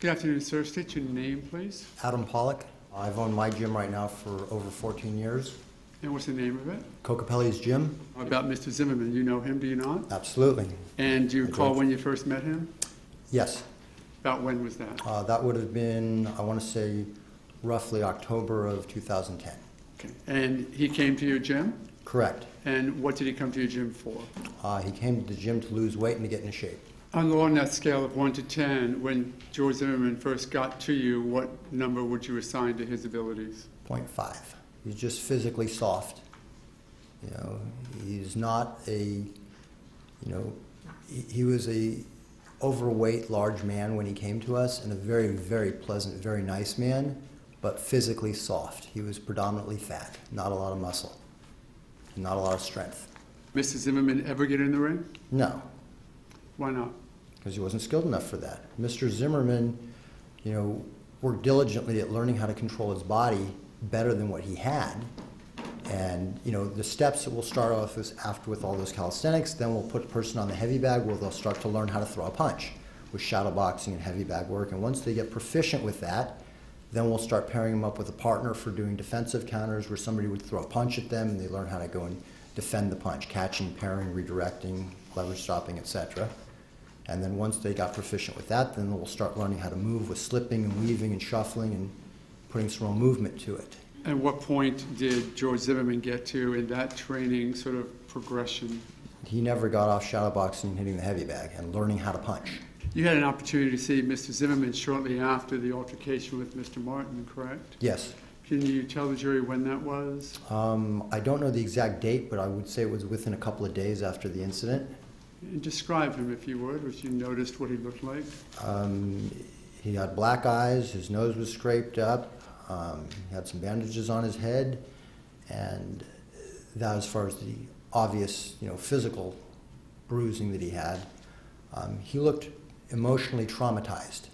Good afternoon, sir. State your name, please. Adam Pollock. I've owned my gym right now for over 14 years. And what's the name of it? Cocapelli's Gym. About Mr. Zimmerman. You know him, do you not? Absolutely. And do you recall when you first met him? Yes. About when was that? That would have been, I want to say, roughly October of 2010. Okay. And he came to your gym? Correct. And what did he come to your gym for? He came to the gym to lose weight and to get into shape. On that scale of 1 to 10, when George Zimmerman first got to you, what number would you assign to his abilities? 0.5. He's just physically soft. You know, he's not a, he was a overweight, large man when he came to us, and a very, very pleasant, very nice man, but physically soft. He was predominantly fat, not a lot of muscle, not a lot of strength. Mr. Zimmerman ever get in the ring? No. Why not? Because he wasn't skilled enough for that. Mr. Zimmerman, worked diligently at learning how to control his body better than what he had. And, the steps that we'll start off with all those calisthenics, then we'll put the person on the heavy bag where they'll start to learn how to throw a punch with shadow boxing and heavy bag work. And once they get proficient with that, then we'll start pairing them up with a partner for doing defensive counters where somebody would throw a punch at them and they learn how to go and defend the punch, catching, parrying, redirecting, leverage stopping, etc. And then once they got proficient with that, then we'll start learning how to move with slipping and weaving and shuffling and putting some real movement to it. At what point did George Zimmerman get to in that training sort of progression? He never got off shadow boxing and hitting the heavy bag and learning how to punch. You had an opportunity to see Mr. Zimmerman shortly after the altercation with Mr. Martin, correct? Yes. Can you tell the jury when that was? I don't know the exact date, but I would say it was within a couple of days after the incident. And describe him, if you would, if you noticed what he looked like. He had black eyes, his nose was scraped up, he had some bandages on his head, and that as far as the obvious, physical bruising that he had. He looked emotionally traumatized,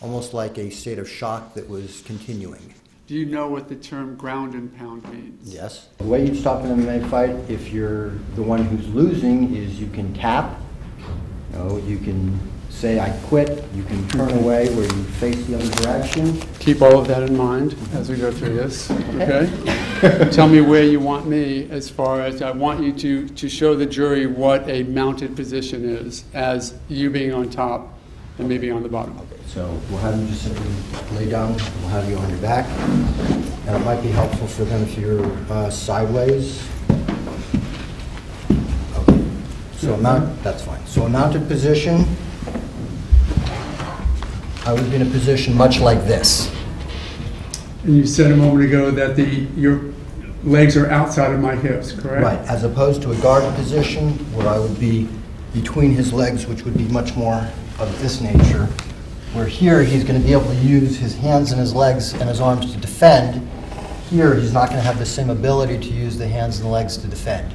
almost like a state of shock that was continuing. Do you know what the term ground and pound means? Yes. The way you'd stop an MMA fight, if you're the one who's losing, is you can tap, you can say, I quit, you can turn away where you face the other direction. Keep all of that in mind as we go through this, okay? Tell me where you want me as far as I want you to show the jury what a mounted position is as you being on top and maybe on the bottom. Okay, so we'll have you just simply lay down, we'll have you on your back, and it might be helpful for them if you're sideways. Okay, so that's fine. So a mounted position, I would be in a position much like this. And you said a moment ago that your legs are outside of my hips, correct? Right, as opposed to a guard position where I would be between his legs, which would be much more of this nature, where here he's going to be able to use his hands and his legs and his arms to defend. Here he's not going to have the same ability to use the hands and legs to defend.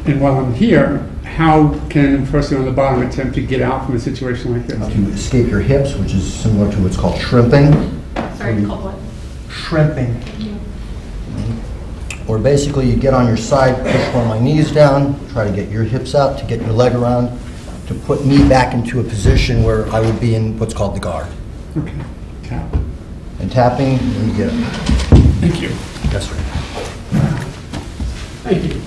And while I'm here, how can a person on the bottom attempt to get out from a situation like this? To escape your hips, which is similar to what's called shrimping. Sorry, called what? Shrimping. Or basically you get on your side, push one of my knees down, try to get your hips out, to get your leg around, to put me back into a position where I would be in what's called the guard. Okay, tap. And tapping, and you get it. Thank you. That's right. Thank you.